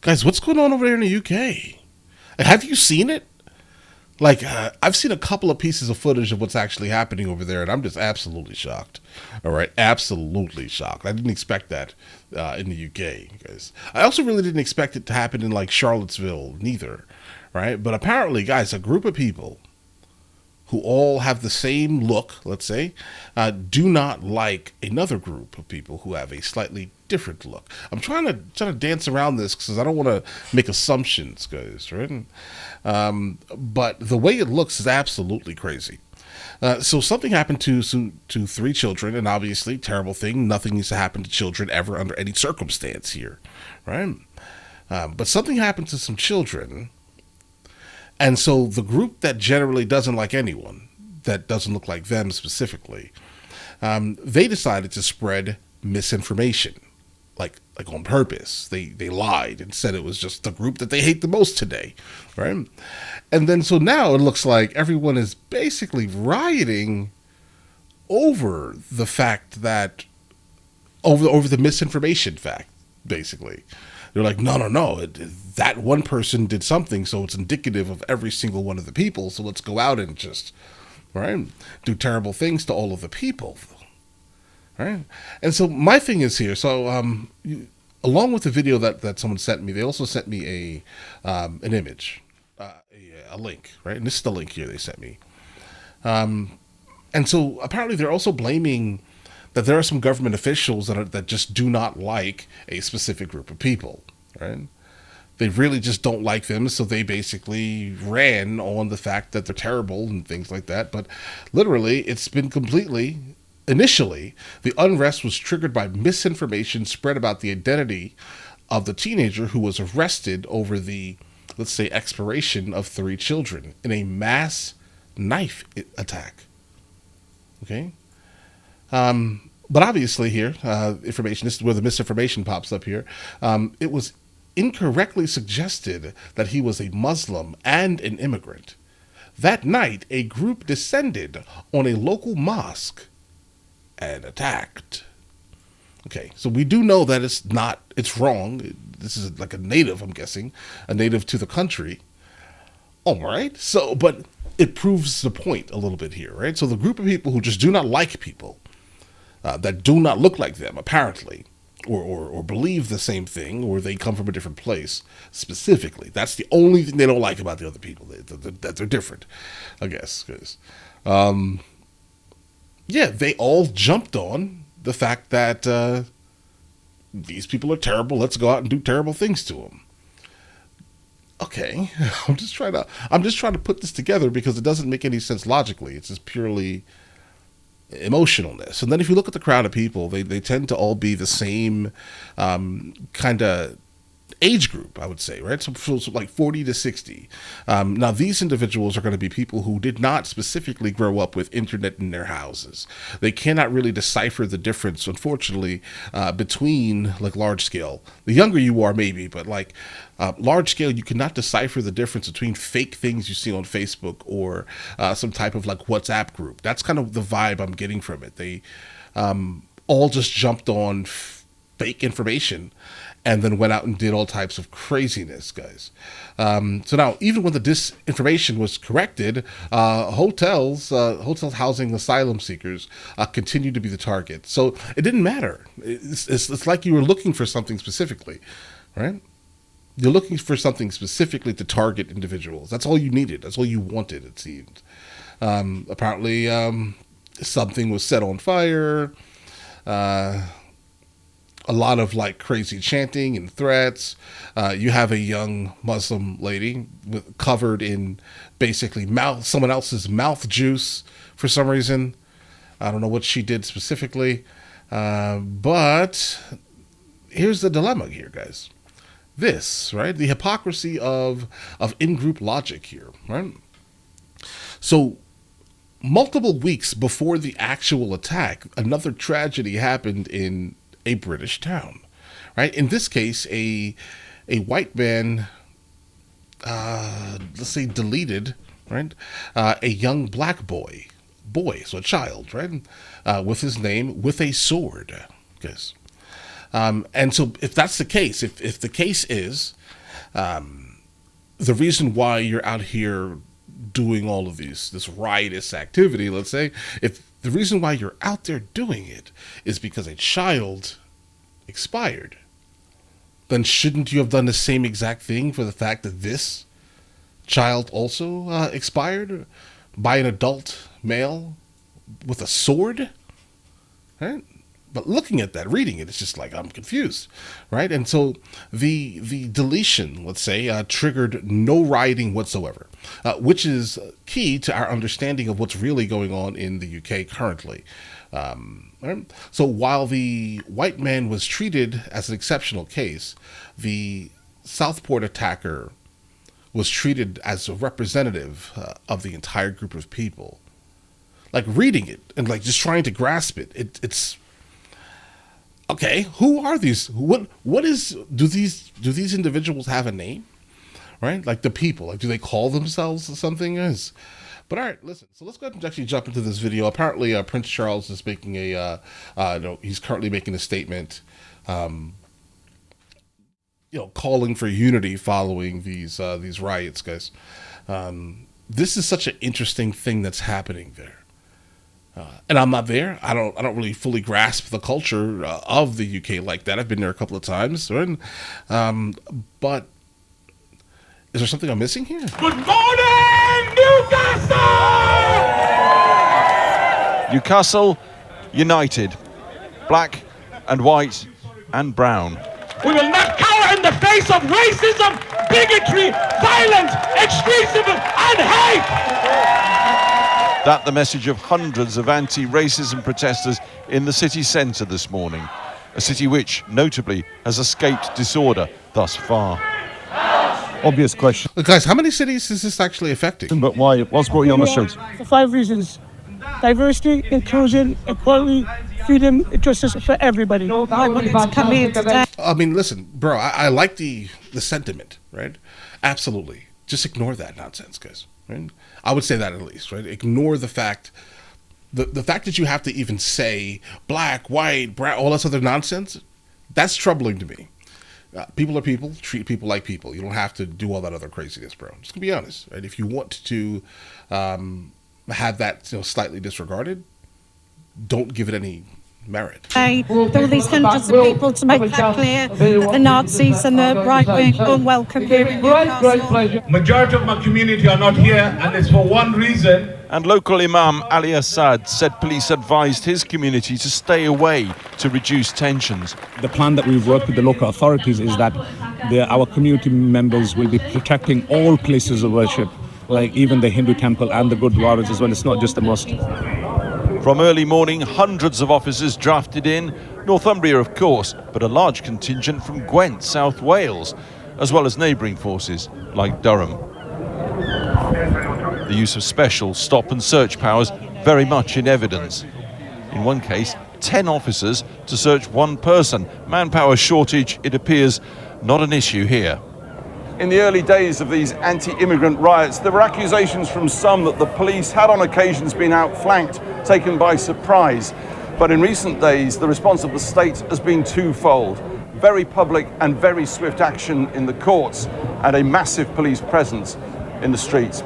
Guys, what's going on over there in the UK? Have you seen it? Like, I've seen a couple of pieces of footage of what's actually happening over there, and I'm just absolutely shocked. All right, absolutely shocked. I didn't expect that in the UK, guys. I also really didn't expect it to happen in like Charlottesville, neither. Right, but apparently, guys, a group of people who all have the same look, let's say, do not like another group of people who have a slightly different look. I'm trying to dance around this because I don't want to make assumptions, guys. Right? But the way it looks is absolutely crazy. So something happened to three children, and obviously, terrible thing. Nothing needs to happen to children ever under any circumstance here, right? But something happened to some children, and so the group that generally doesn't like anyone, that doesn't look like them specifically, they decided to spread misinformation, like on purpose. They lied and said it was just the group that they hate the most today, right? And then so now it looks like everyone is basically rioting over the fact that over the misinformation fact, basically. They're like, no, no, no. That one person did something, so it's indicative of every single one of the people. So let's go out and just, right, do terrible things to all of the people, right? And so my thing is here. So along with the video that someone sent me, they also sent me an image, a link, right? And this is the link here they sent me. And so apparently they're also blaming that there are some government officials that just do not like a specific group of people, right? They really just don't like them, so they basically ran on the fact that they're terrible and things like that. But literally, it's been completely. Initially, the unrest was triggered by misinformation spread about the identity of the teenager who was arrested over the, let's say, expiration of three children in a mass knife attack. Okay? But obviously here, information, this is where the misinformation pops up here. It was incorrectly suggested that he was a Muslim and an immigrant. That night, a group descended on a local mosque and attacked. Okay, so we do know that it's wrong. This is like a native, I'm guessing, a native to the country. All right, so, but it proves the point a little bit here, right? So the group of people who just do not like people, that do not look like them, apparently, or believe the same thing, or they come from a different place specifically. That's the only thing they don't like about the other people, that they're different, I guess. Because, yeah, they all jumped on the fact that these people are terrible. Let's go out and do terrible things to them. Okay, I'm just trying to put this together because it doesn't make any sense logically. It's just purely emotionalness. And then if you look at the crowd of people, they tend to all be the same kind of age group, I would say, right? So like 40 to 60. Now, these individuals are going to be people who did not specifically grow up with internet in their houses. They cannot really decipher the difference, unfortunately, between like large scale. The younger you are, maybe, but like large scale, you cannot decipher the difference between fake things you see on Facebook or some type of like WhatsApp group. That's kind of the vibe I'm getting from it. They all just jumped on fake information and then went out and did all types of craziness, guys. So now, even when the disinformation was corrected, hotels housing asylum seekers continued to be the target. So it didn't matter. It's like you were looking for something specifically, right? You're looking for something specifically to target individuals. That's all you needed. That's all you wanted, it seemed. Apparently, something was set on fire. A lot of like crazy chanting and threats. You have a young Muslim lady covered in basically someone else's mouth juice for some reason. I don't know what she did specifically, but here's the dilemma here, guys. This, right? The hypocrisy of in-group logic here, right? So multiple weeks before the actual attack, another tragedy happened in a British town, right? In this case, a white man, let's say, deleted, right, a young black boy, so a child, right, with his name with a sword, guys. And so if that's the case, if the case is the reason why you're out here doing all of this riotous activity, let's say, if the reason why you're out there doing it is because a child expired, then shouldn't you have done the same exact thing for the fact that this child also expired by an adult male with a sword? Right? But looking at that, reading it, it's just like, I'm confused, right? And so the deletion, let's say, triggered no rioting whatsoever, which is key to our understanding of what's really going on in the UK currently. Right? So while the white man was treated as an exceptional case, the Southport attacker was treated as a representative of the entire group of people. Like reading it and like just trying to grasp it, it's okay. Who are these? What is? Do these individuals have a name? Right, like the people. Like, do they call themselves something? But all right, listen. So let's go ahead and actually jump into this video. Apparently, Prince Charles is making he's currently making a statement, calling for unity following these riots, guys. This is such an interesting thing that's happening there. And I'm not there. I don't really fully grasp the culture of the UK like that. I've been there a couple of times, right? But is there something I'm missing here? Good morning, Newcastle! Newcastle United, black and white and brown. We will not cower in the face of racism, bigotry, violence, extremism, and hate! That the message of hundreds of anti-racism protesters in the city centre this morning, a city which, notably, has escaped disorder thus far. Obvious question. Look, guys, how many cities is this actually affecting? But why? What's brought you on the streets? For 5 reasons: diversity, inclusion, equality, freedom, justice for everybody. I wanted to come here today. I mean, listen, bro, I like the sentiment, right? Absolutely. Just ignore that nonsense, guys. Right? I would say that at least, right? Ignore the fact, the fact that you have to even say black, white, brown, all this other nonsense. That's troubling to me. People are people. Treat people like people. You don't have to do all that other craziness, bro. Just gonna be honest, right? If you want to have that slightly disregarded, don't give it any merit. There were these hundreds of people to make that clear that the Nazis and the right wing are unwelcome here in Newcastle. Majority of my community are not here, and it's for one reason. And local Imam Ali Assad said police advised his community to stay away to reduce tensions. The plan that we've worked with the local authorities is that our community members will be protecting all places of worship, like even the Hindu temple and the Gurdwaras as well. It's not just the mosque. From early morning, hundreds of officers drafted in, Northumbria of course, but a large contingent from Gwent, South Wales, as well as neighbouring forces like Durham. The use of special stop and search powers very much in evidence. In one case, 10 officers to search one person. Manpower shortage, it appears, not an issue here. In the early days of these anti-immigrant riots, there were accusations from some that the police had on occasions been outflanked, taken by surprise. But in recent days, the response of the state has been twofold. Very public and very swift action in the courts and a massive police presence in the streets.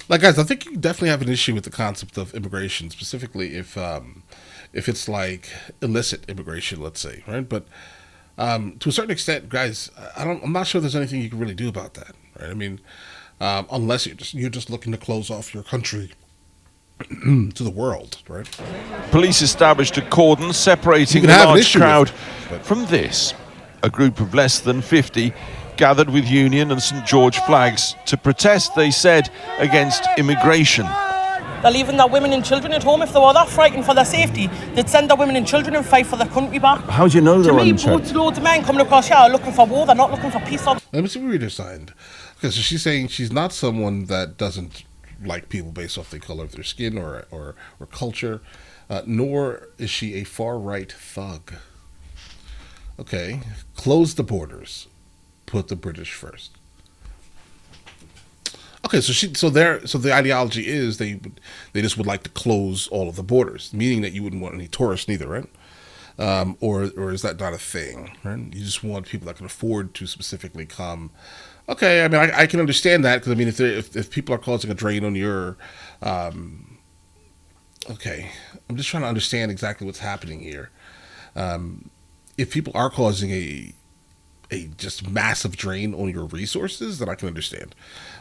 Like, guys, I think you definitely have an issue with the concept of immigration, specifically if it's like illicit immigration, let's say, right? But to a certain extent, guys, I'm not sure there's anything you can really do about that, right? I mean, unless you're just looking to close off your country to the world, right? Police established a cordon separating the large crowd from this. A group of less than 50 gathered with Union and St George flags to protest, they said, against immigration. They're leaving their women and children at home. If they were that frightened for their safety, they'd send their women and children and fight for their country back. How do you know they're unchecked? To me, loads of men coming across here are looking for war. They're not looking for peace. Let me see what reader signed. Okay, so she's saying she's not someone that doesn't like people based off the color of their skin or culture, nor is she a far-right thug. Okay, close the borders, put the British first. Okay, so the ideology is they just would like to close all of the borders, meaning that you wouldn't want any tourists neither, right? or is that not a thing? Right? You just want people that can afford to specifically come. Okay, I mean, I can understand that, because I mean, if people are causing a drain on your, okay, I'm just trying to understand exactly what's happening here. If people are causing a just massive drain on your resources, then I can understand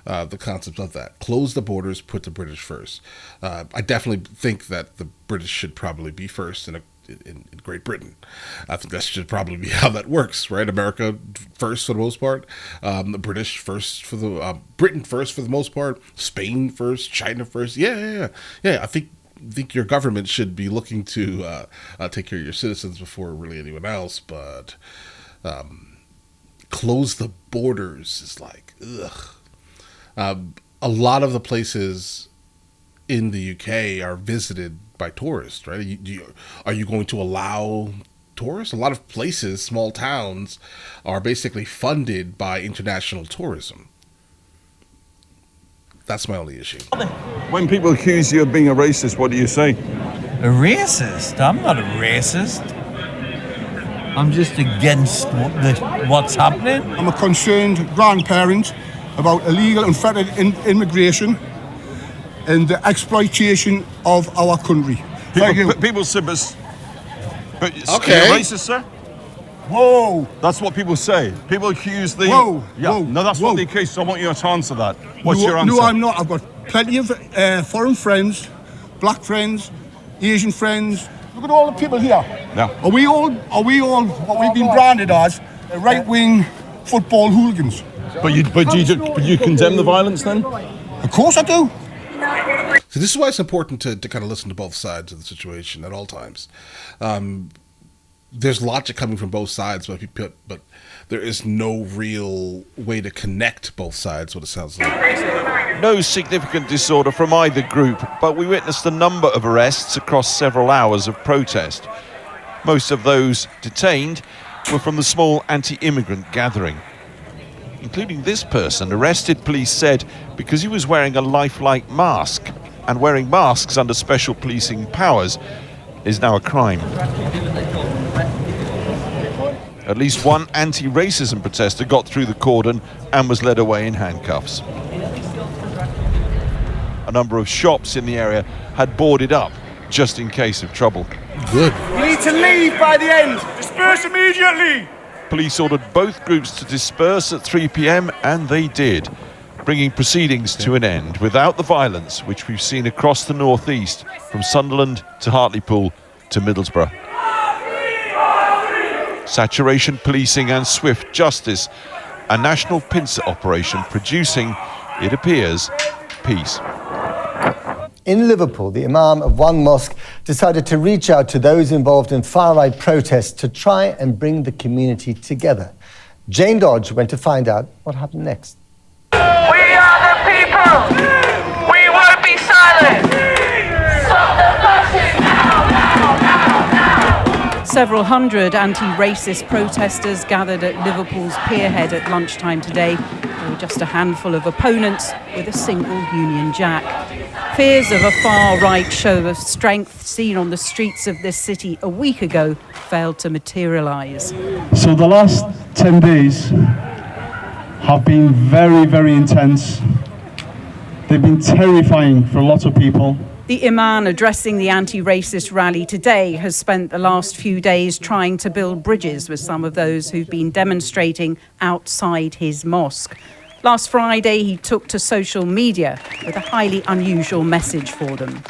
the concept of that. Close the borders, put the British first. I definitely think that the British should probably be first in Great Britain. I think that should probably be how that works, right? America first for the most part, the British first for the Britain first for the most part, Spain first, China first. Yeah. I think your government should be looking to take care of your citizens before really anyone else, but close the borders is like, ugh. A lot of the places in the UK are visited by tourists, right? Are you going to allow tourists? A lot of places, small towns, are basically funded by international tourism. That's my only issue. When people accuse you of being a racist, what do you say? A racist? I'm not a racist. I'm just against what's happening. I'm a concerned grandparent about illegal and unfettered immigration and the exploitation of our country. People say, but okay. You're racist, sir? Whoa! That's what people say. People accuse the... Whoa! Yeah. Whoa! No, that's whoa. not the case, so I want you to answer that. What's your answer? No, I'm not. I've got plenty of foreign friends, black friends, Asian friends. Look at all the people here. Yeah. Are we all what we've been branded as right-wing football hooligans? But you condemn the violence then? Of course I do. So this is why it's important to kind of listen to both sides of the situation at all times. There's logic coming from both sides, but there is no real way to connect both sides, what it sounds like. No significant disorder from either group, but we witnessed a number of arrests across several hours of protest. Most of those detained were from the small anti-immigrant gathering, including this person, arrested, police said, because he was wearing a lifelike mask, and wearing masks under special policing powers is now a crime. At least one anti-racism protester got through the cordon and was led away in handcuffs. A number of shops in the area had boarded up just in case of trouble. Good. You need to leave by the end. Disperse immediately. Police ordered both groups to disperse at 3 p.m, and they did, bringing proceedings to an end without the violence which we've seen across the northeast, from Sunderland to Hartlepool to Middlesbrough. Saturation policing and swift justice, a national pincer operation producing, it appears, peace. In Liverpool, the Imam of one mosque decided to reach out to those involved in far-right protests to try and bring the community together. Jane Dodge went to find out what happened next. We are the people! We won't be silent! Stop the fascism now, now, now, now! Several hundred anti-racist protesters gathered at Liverpool's Pierhead at lunchtime today. There were just a handful of opponents with a single Union Jack. Fears of a far-right show of strength seen on the streets of this city a week ago failed to materialise. So the last 10 days have been very, very intense. They've been terrifying for a lot of people. The Imam addressing the anti-racist rally today has spent the last few days trying to build bridges with some of those who've been demonstrating outside his mosque. Last Friday, he took to social media with a highly unusual message for them.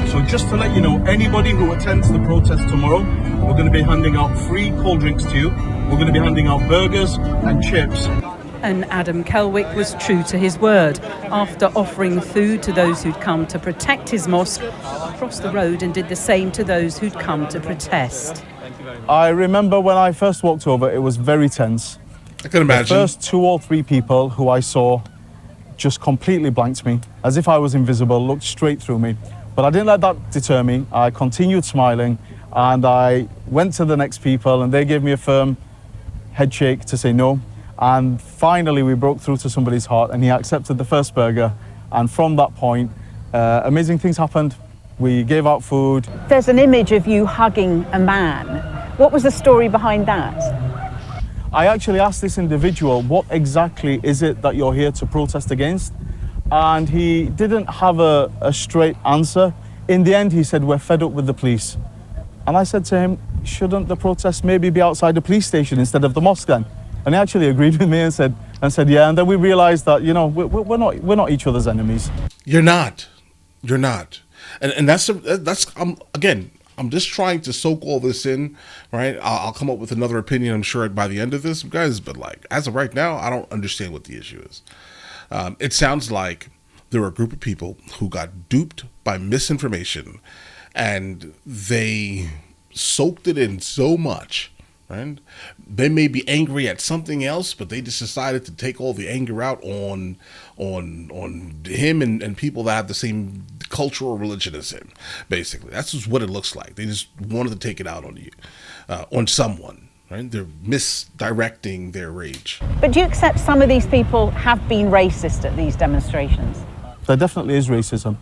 So just to let you know, anybody who attends the protest tomorrow, we're going to be handing out free cold drinks to you. We're going to be handing out burgers and chips. And Adam Kelwick was true to his word. After offering food to those who'd come to protect his mosque, he crossed the road and did the same to those who'd come to protest. I remember when I first walked over, it was very tense. I can imagine. The first 2 or 3 people who I saw just completely blanked me, as if I was invisible, looked straight through me. But I didn't let that deter me. I continued smiling, and I went to the next people, and they gave me a firm head shake to say no. And finally, we broke through to somebody's heart, and he accepted the first burger. And from that point, amazing things happened. We gave out food. There's an image of you hugging a man. What was the story behind that? I actually asked this individual, what exactly is it that you're here to protest against? And he didn't have a straight answer. In the end, he said, we're fed up with the police. And I said to him, shouldn't the protest maybe be outside the police station instead of the mosque then? And he actually agreed with me and said, yeah. And then we realized that, you know, we're not each other's enemies. You're not. And that's again, I'm just trying to soak all this in, right? I'll come up with another opinion, I'm sure, by the end of this, guys. But like, as of right now, I don't understand what the issue is. It sounds like there were a group of people who got duped by misinformation, and they soaked it in so much, right? They may be angry at something else, but they just decided to take all the anger out on him and people that have the same cultural religion as him. Basically, that's just what it looks like. They just wanted to take it out on you, on someone. Right? They're misdirecting their rage. But do you accept some of these people have been racist at these demonstrations? There definitely is racism.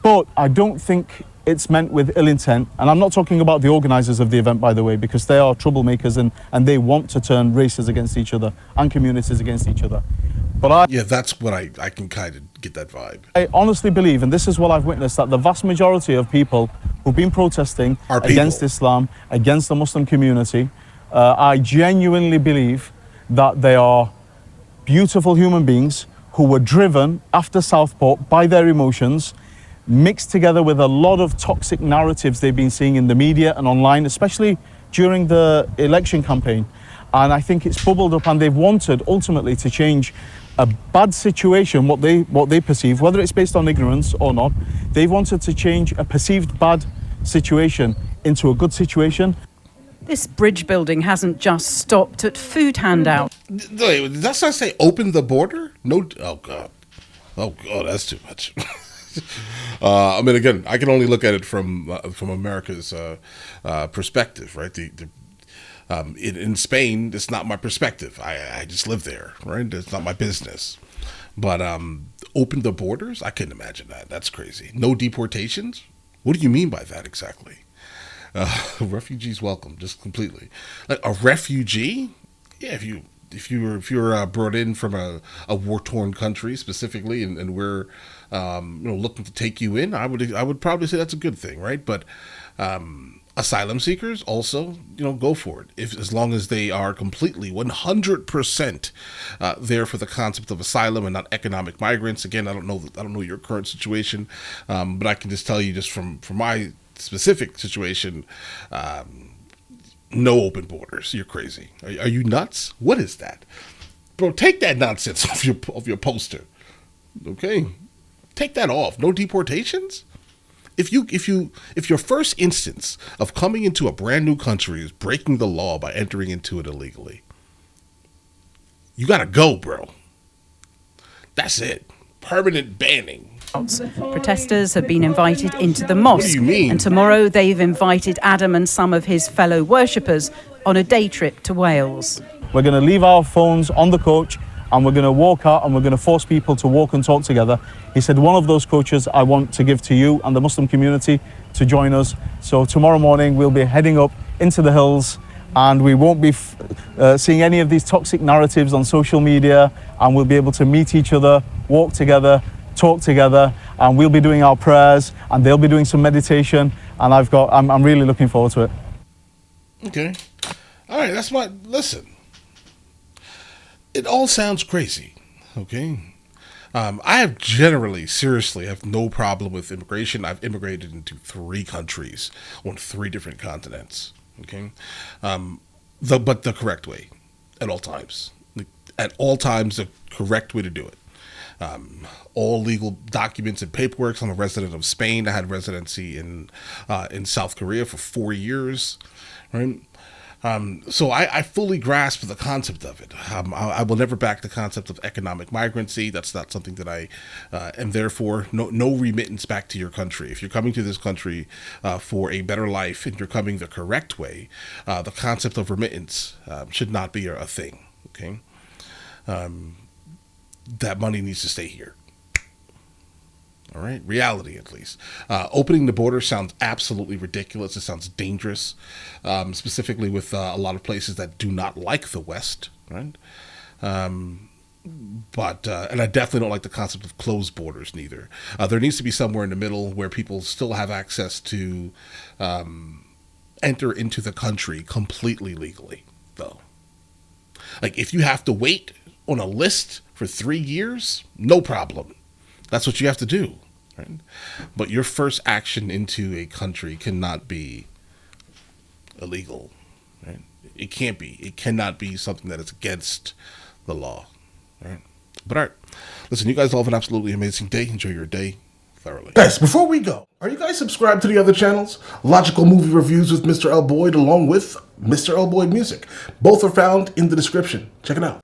But I don't think it's meant with ill intent. And I'm not talking about the organisers of the event, by the way, because they are troublemakers and they want to turn races against each other and communities against each other. But yeah, that's what I can kind of get that vibe. I honestly believe, and this is what I've witnessed, that the vast majority of people who've been protesting against Islam, against the Muslim community, I genuinely believe that they are beautiful human beings who were driven after Southport by their emotions, mixed together with a lot of toxic narratives they've been seeing in the media and online, especially during the election campaign. And I think it's bubbled up, and they've wanted ultimately to change a bad situation, what they perceive, whether it's based on ignorance or not. They've wanted to change a perceived bad situation into a good situation. This bridge building hasn't just stopped at food handout. Wait, that's not say open the border? No, oh God, that's too much. I mean, again, I can only look at it from America's perspective, right? In Spain, it's not my perspective. I just live there, right? It's not my business. But open the borders? I couldn't imagine that. That's crazy. No deportations? What do you mean by that exactly? Refugees welcome, just completely. Like a refugee? Yeah, if you're brought in from a war-torn country specifically, and we're looking to take you in, I would probably say that's a good thing, right? But asylum seekers also, go for it. As long as they are completely 100% there for the concept of asylum and not economic migrants. Again, I don't know your current situation, but I can just tell you just from my specific situation, no open borders. You're crazy. Are you nuts? What is that, bro? Take that nonsense off your poster. Okay, take that off. No deportations. If your first instance of coming into a brand new country is breaking the law by entering into it illegally, you gotta go, bro. That's it. Permanent banning. Protesters have been invited into the mosque. What do you mean? And tomorrow they've invited Adam and some of his fellow worshippers on a day trip to Wales. We're going to leave our phones on the coach, and we're going to walk out, and we're going to force people to walk and talk together. He said one of those coaches I want to give to you and the Muslim community to join us. So tomorrow morning we'll be heading up into the hills, and we won't be seeing any of these toxic narratives on social media, and we'll be able to meet each other, walk together, talk together, and we'll be doing our prayers, and they'll be doing some meditation, and I'm really looking forward to it. Okay. All right, listen. It all sounds crazy, okay? I have seriously have no problem with immigration. I've immigrated into 3 countries on 3 different continents, okay? But the correct way, at all times. At all times, the correct way to do it. All legal documents and paperwork. I'm a resident of Spain. I had residency in South Korea for 4 years, right? So I fully grasp the concept of it. I will never back the concept of economic migrancy. That's not something that I am there for. No remittance back to your country. If you're coming to this country for a better life and you're coming the correct way, the concept of remittance should not be a thing, okay? That money needs to stay here. All right, reality at least. Opening the border sounds absolutely ridiculous. It sounds dangerous, specifically with a lot of places that do not like the West, right? But I definitely don't like the concept of closed borders neither. There needs to be somewhere in the middle where people still have access to enter into the country completely legally, though. Like, if you have to wait on a list for 3 years, no problem. That's what you have to do, right? But your first action into a country cannot be illegal, right? It can't be. It cannot be something that is against the law, right? But all right, listen, you guys all have an absolutely amazing day. Enjoy your day thoroughly. Guys, before we go, are you guys subscribed to the other channels? Logical Movie Reviews with Mr. L. Boyd, along with Mr. L. Boyd Music. Both are found in the description. Check it out.